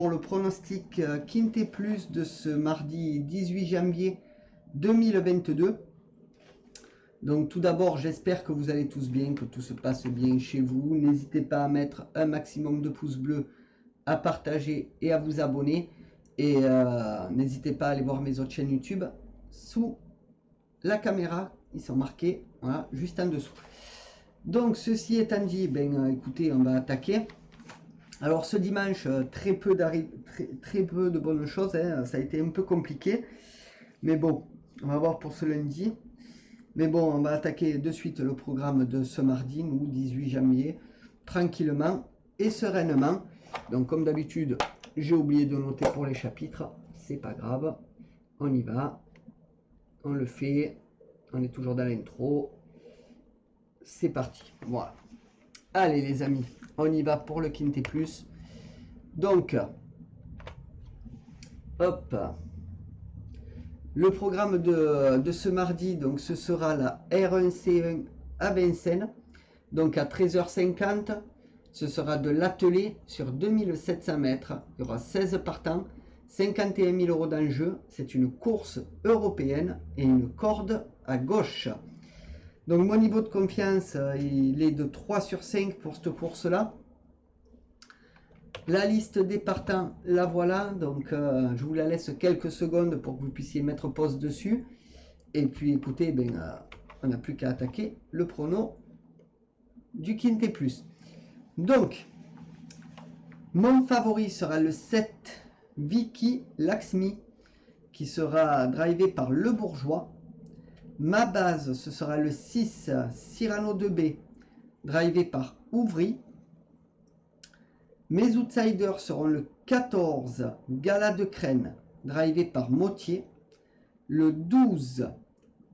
Pour le pronostic Quintet Plus de ce mardi 18 janvier 2022. Donc tout d'abord, j'espère que vous allez tous bien, que tout se passe bien chez vous. N'hésitez pas à mettre un maximum de pouces bleus, à partager et à vous abonner. Et n'hésitez pas à aller voir mes autres chaînes YouTube sous la caméra. Ils sont marqués, voilà, juste en dessous. Donc ceci étant dit, écoutez, on va attaquer. Alors ce dimanche, très peu de bonnes choses, hein. Ça a été un peu compliqué. Mais bon, on va voir pour ce lundi. Mais bon, on va attaquer de suite le programme de ce mardi, nous, 18 janvier, tranquillement et sereinement. Donc comme d'habitude, j'ai oublié de noter pour les chapitres. C'est pas grave, on y va. On le fait. On est toujours dans l'intro. C'est parti, voilà. Allez les amis, on y va pour le Quintet Plus. Donc, hop, le programme de ce mardi, donc ce sera la R1C1 à Vincennes, donc à 13h50, ce sera de l'attelé sur 2700 mètres, il y aura 16 partants, 51 000 € d'enjeu, c'est une course européenne et une corde à gauche. Donc mon niveau de confiance, il est de 3 sur 5 pour cette course-là. La liste des partants, la voilà. Donc je vous la laisse quelques secondes pour que vous puissiez mettre pause dessus. Et puis écoutez, on n'a plus qu'à attaquer le prono du Quintet Plus. Donc, mon favori sera le 7 Vicky Laxmi, qui sera drivé par Le Bourgeois. Ma base, ce sera le 6 Cyrano 2B, drivé par Ouvry. Mes outsiders seront le 14 Gala de Crène, drivé par Motier. Le 12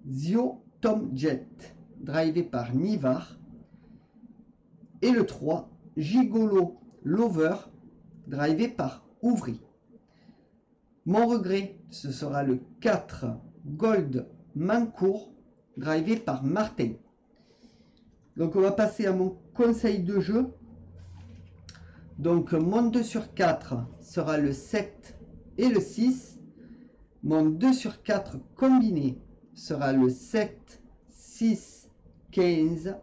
Zio Tom Jet, drivé par Nivard. Et le 3 Gigolo Lover, drivé par Ouvry. Mon regret, ce sera le 4 Gold Mancourt, drivé par Martin. Donc on va passer à mon conseil de jeu. Donc mon 2 sur 4 sera le 7 et le 6. Mon 2 sur 4 combiné sera le 7, 6, 15.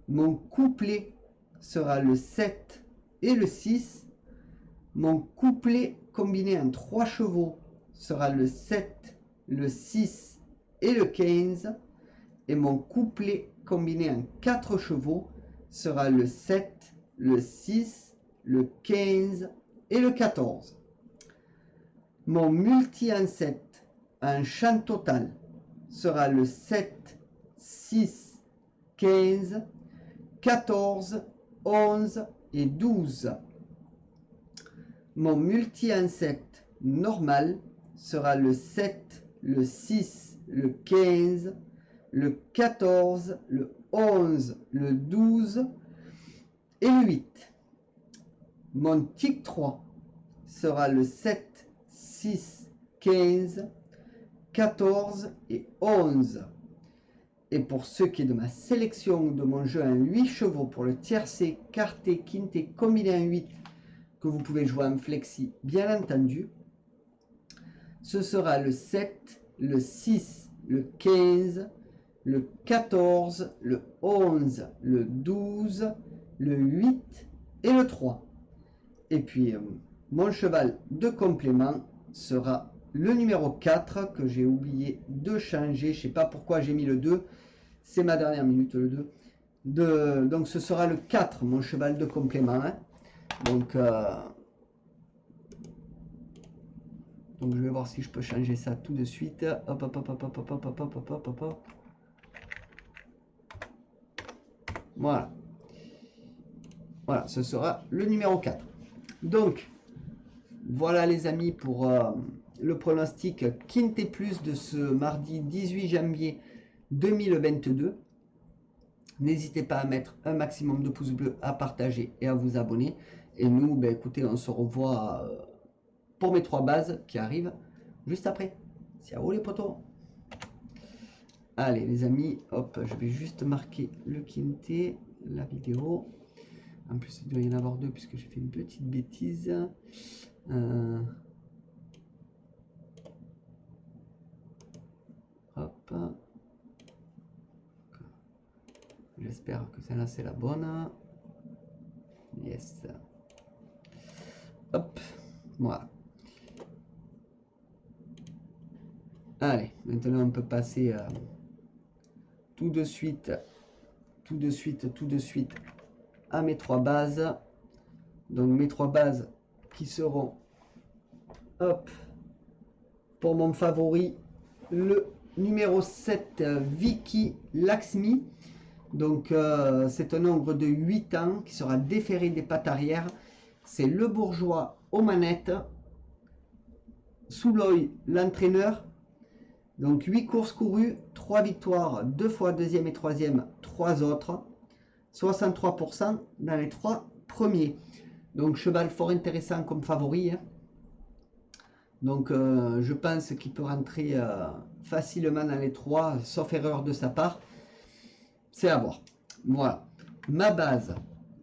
Mon couplet sera le 7 et le 6. Mon couplet combiné en 3 chevaux sera le 7, le 6 et le 15. Et mon couplet combiné en 4 chevaux sera le 7, le 6, le 15 et le 14. Mon multi en 7 en chant total sera le 7, 6, 15, 14, 11 et 12. Mon multi en 7 normal sera le 7, le 6, le 15, le 14, le 11, le 12 et le 8. Mon tic 3 sera le 7, 6, 15, 14 et 11. Et pour ce qui est de ma sélection de mon jeu en 8 chevaux pour le tiercé, quarté, quinté, combiné en 8, que vous pouvez jouer en flexi, bien entendu, ce sera le 7, le 6, le 15, le 14, le 11, le 12, le 8 et le 3. Et puis, mon cheval de complément sera le numéro 4 que j'ai oublié de changer. Je ne sais pas pourquoi j'ai mis le 2. C'est ma dernière minute, le 2. Donc, ce sera le 4, mon cheval de complément. Hein. Donc, je vais voir si je peux changer ça tout de suite. Hop, hop, hop, hop, hop, hop, hop, hop, hop, hop, hop, hop. Voilà. Voilà, ce sera le numéro 4. Donc, voilà les amis pour le pronostic Quintet Plus de ce mardi 18 janvier 2022. N'hésitez pas à mettre un maximum de pouces bleus, à partager et à vous abonner. Et nous, écoutez, on se revoit pour mes 3 bases qui arrivent juste après. Ciao les potos. Allez les amis, hop, je vais juste marquer le Quintet, la vidéo. En plus, il doit y en avoir deux puisque j'ai fait une petite bêtise. Hop. J'espère que celle-là c'est la bonne. Yes. Hop. Voilà. Allez, maintenant on peut passer tout de suite à mes trois bases. Donc mes trois bases qui seront, hop, pour mon favori, le numéro 7, Vicky Laxmi. Donc c'est un ogre de 8 ans qui sera déféré des pattes arrière. C'est le bourgeois aux manettes. Souloy, l'entraîneur. Donc 8 courses courues, 3 victoires, 2 fois deuxième et troisième, 3 autres. 63% dans les 3 premiers. Donc cheval fort intéressant comme favori. Hein. Donc je pense qu'il peut rentrer facilement dans les 3, sauf erreur de sa part. C'est à voir. Voilà. Ma base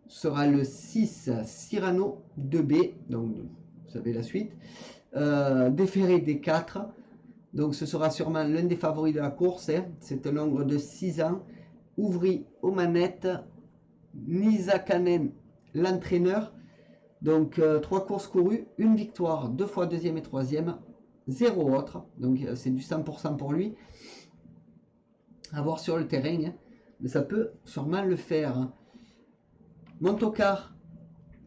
sera le 6 Cyrano 2B. Donc vous savez la suite. Déféré des 4. Donc ce sera sûrement l'un des favoris de la course. Hein. C'est un nombre de 6 ans. Ouvri aux manettes. Nizakanen, l'entraîneur. Donc 3 courses courues, 1 victoire, 2 fois deuxième et troisième, 0 autre. Donc c'est du 100% pour lui. À voir sur le terrain. Hein. Mais ça peut sûrement le faire. Hein. Mon tocard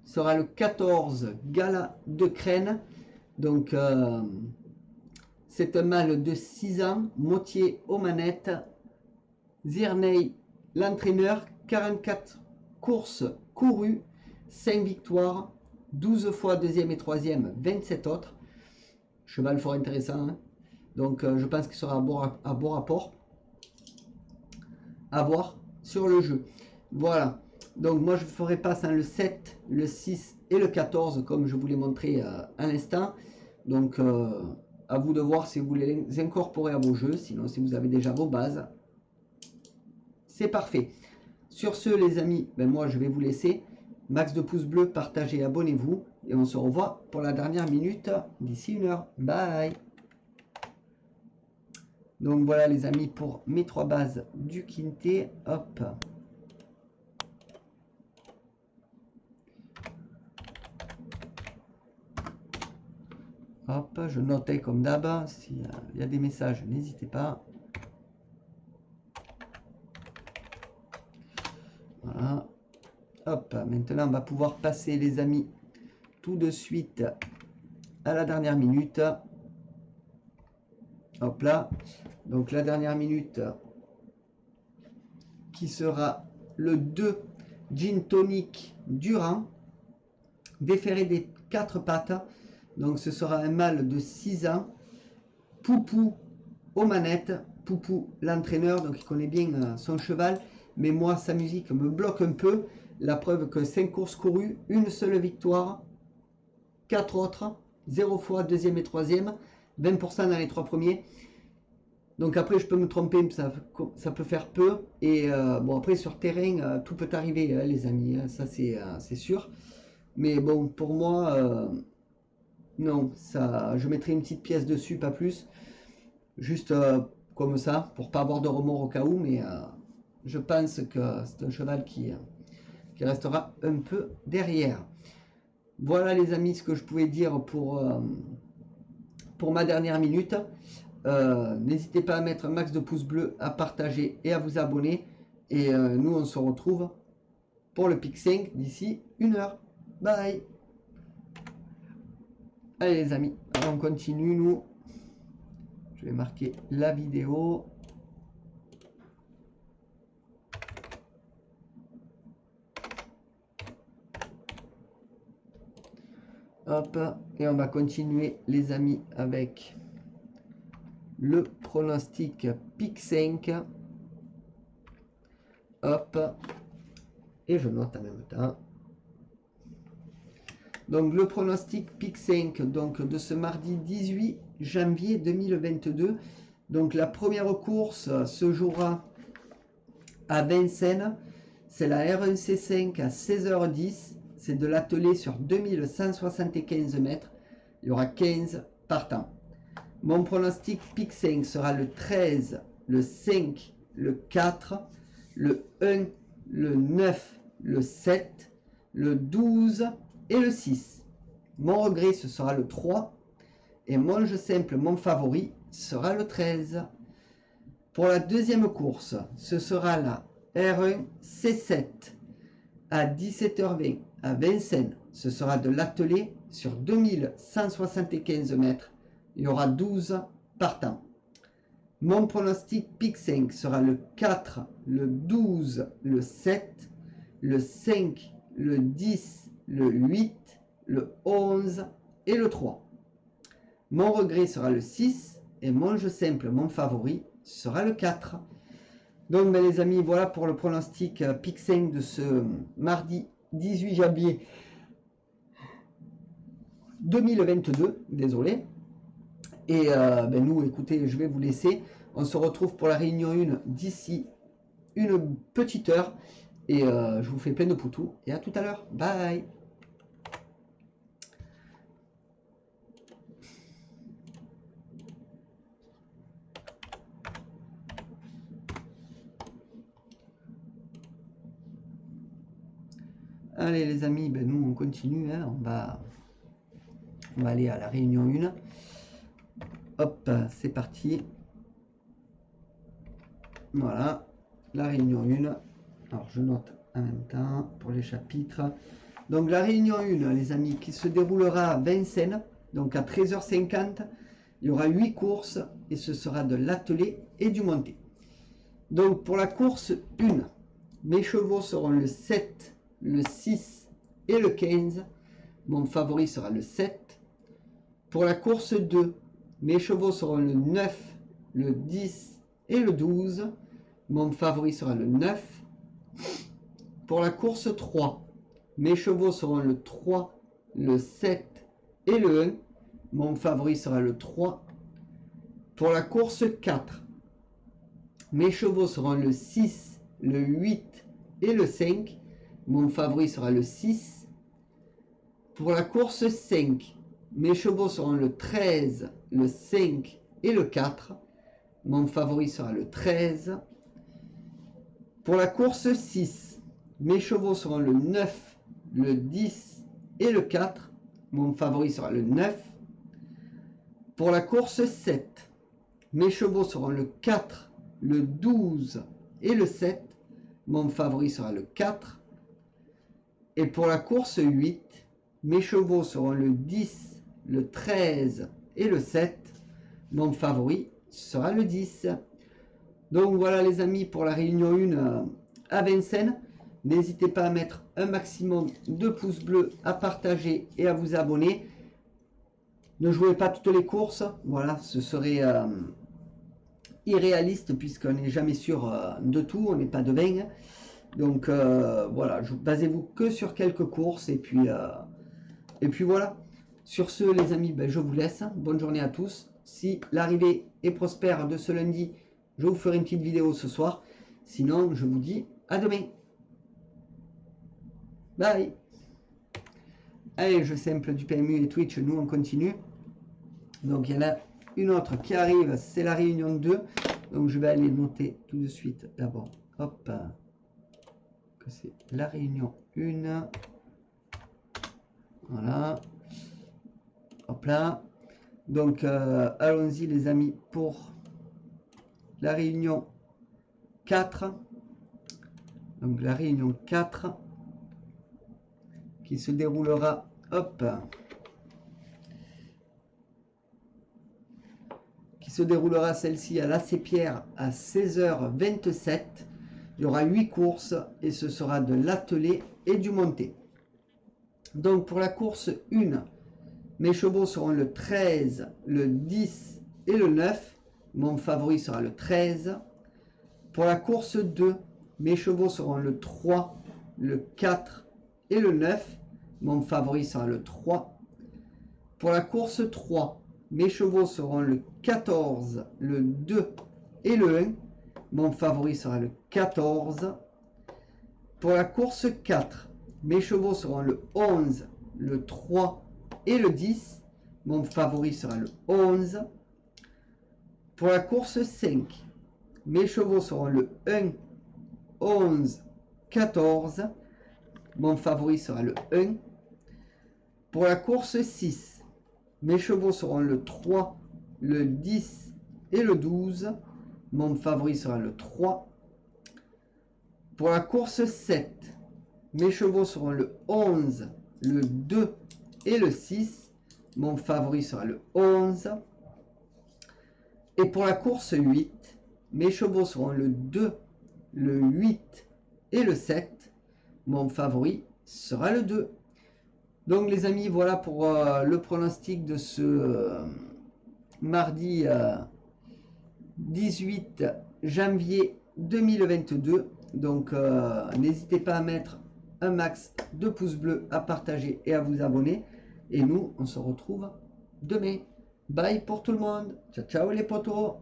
sera le 14 Gala de Crène. Donc c'est un mâle de 6 ans, moitié aux manettes. Zirney, l'entraîneur, 44 courses courues, 5 victoires, 12 fois deuxième et troisième, 27 autres. Cheval fort intéressant. Hein. Donc je pense qu'il sera à bon rapport. À voir sur le jeu. Voilà. Donc moi je ferai pas sans le 7, le 6 et le 14 comme je vous l'ai montré à l'instant. Donc à vous de voir si vous voulez les incorporer à vos jeux. Sinon si vous avez déjà vos bases, c'est parfait. Sur ce les amis, ben moi je vais vous laisser. Max de pouces bleus, partagez, abonnez-vous. Et on se revoit pour la dernière minute d'ici 1 heure. Bye. Donc voilà les amis pour mes 3 bases du Quintet. Hop. Hop, je notais comme d'hab. S'il y a des messages, n'hésitez pas. Voilà. Hop, maintenant on va pouvoir passer les amis tout de suite à la dernière minute. Hop là. Donc la dernière minute qui sera le 2 Gin Tonic Durand, déféré des 4 pattes. Donc ce sera un mâle de 6 ans. Poupou aux manettes. Poupou l'entraîneur, donc il connaît bien son cheval. Mais moi sa musique me bloque un peu. La preuve que 5 courses courues, une seule victoire, 4 autres, 0 fois deuxième et troisième, 20% dans les 3 premiers. Donc après je peux me tromper, ça peut faire peu. Et bon après sur terrain tout peut arriver hein, les amis, hein, ça c'est sûr. Mais bon pour moi non, ça, je mettrai une petite pièce dessus, pas plus. Juste comme ça, pour pas avoir de remords au cas où, mais je pense que c'est un cheval qui restera un peu derrière. Voilà les amis ce que je pouvais dire pour ma dernière minute. N'hésitez pas à mettre un max de pouces bleus, à partager et à vous abonner. Et nous on se retrouve pour le pick 5 d'ici 1 heure. Bye. Allez les amis, on continue nous. Je vais marquer la vidéo. Hop, et on va continuer les amis avec le pronostic pick 5. Hop, et je note en même temps. Donc le pronostic pick 5 donc, de ce mardi 18 janvier 2022. Donc la première course se jouera à Vincennes. c'est la R1C5 à 16h10. C'est de l'attelé sur 2175 mètres. Il y aura 15 partants. Mon pronostic pic 5 sera le 13, le 5, le 4, le 1, le 9, le 7, le 12 et le 6. Mon regret, ce sera le 3. Et mon jeu simple, mon favori, sera le 13. Pour la deuxième course, ce sera la R1 C7 à 17h20 à Vincennes. Ce sera de l'attelé sur 2175 mètres. Il y aura 12 partants. Mon pronostic pic 5 sera le 4, le 12, le 7, le 5, le 10, le 8, le 11 et le 3. Mon regret sera le 6 et mon jeu simple, mon favori, sera le 4. Donc les amis, voilà pour le pronostic pic 5 de ce mardi 18 janvier 2022. Désolé. Et nous, écoutez, je vais vous laisser. On se retrouve pour la réunion 1 d'ici une petite heure. Et je vous fais plein de poutous. Et à tout à l'heure. Bye. Allez les amis, nous on continue. Hein, on va aller à la réunion 1. Hop, c'est parti. Voilà, la réunion 1. Alors je note en même temps pour les chapitres. Donc la réunion 1, les amis, qui se déroulera à Vincennes, donc à 13h50. Il y aura 8 courses et ce sera de l'attelé et du monté. Donc pour la course 1, mes chevaux seront le 7, le 6 et le 15. Mon favori sera le 7. Pour la course 2, mes chevaux seront le 9, le 10 et le 12. Mon favori sera le 9. Pour la course 3, mes chevaux seront le 3, le 7 et le 1. Mon favori sera le 3. Pour la course 4, mes chevaux seront le 6, le 8 et le 5. Mon favori sera le 6. Pour la course 5, mes chevaux seront le 13, le 5 et le 4. Mon favori sera le 13. Pour la course 6, mes chevaux seront le 9, le 10 et le 4. Mon favori sera le 9. Pour la course 7, mes chevaux seront le 4, le 12 et le 7. Mon favori sera le 4. Et pour la course 8, mes chevaux seront le 10, le 13 et le 7. Mon favori sera le 10. Donc voilà les amis pour la réunion 1 à Vincennes. N'hésitez pas à mettre un maximum de pouces bleus, à partager et à vous abonner. Ne jouez pas toutes les courses. Voilà, ce serait irréaliste puisqu'on n'est jamais sûr de tout. On n'est pas de 20. Donc voilà, basez-vous que sur quelques courses et puis voilà. Sur ce les amis, je vous laisse. Bonne journée à tous. Si l'arrivée est prospère de ce lundi, je vous ferai une petite vidéo ce soir. Sinon, je vous dis à demain. Bye. Allez, jeu simple du PMU et Twitch, nous on continue. Donc il y en a une autre qui arrive, c'est la réunion 2. Donc je vais aller noter tout de suite d'abord. Hop. Que c'est la réunion 1. Voilà. Hop là. Donc allons-y les amis pour la réunion 4. Donc la réunion 4 qui se déroulera, hop, qui se déroulera celle-ci à l'AC-Pierre à 16h27. Il y aura 8 courses et ce sera de l'attelé et du monté. Donc pour la course 1, mes chevaux seront le 13, le 10 et le 9. Mon favori sera le 13. Pour la course 2, mes chevaux seront le 3, le 4 et le 9. Mon favori sera le 3. Pour la course 3, mes chevaux seront le 14, le 2 et le 1. Mon favori sera le 14. Pour la course 4, mes chevaux seront le 11, le 3 et le 10. Mon favori sera le 11. Pour la course 5, mes chevaux seront le 1, 11, 14. Mon favori sera le 1. Pour la course 6, mes chevaux seront le 3, le 10 et le 12. Mon favori sera le 3. Pour la course 7, mes chevaux seront le 11, le 2 et le 6. Mon favori sera le 11. Et pour la course 8, mes chevaux seront le 2, le 8 et le 7. Mon favori sera le 2. Donc les amis, voilà pour le pronostic de ce mardi 18 janvier 2022. Donc n'hésitez pas à mettre un max de pouces bleus, à partager et à vous abonner. Et nous, on se retrouve demain. Bye pour tout le monde. Ciao, ciao les potos.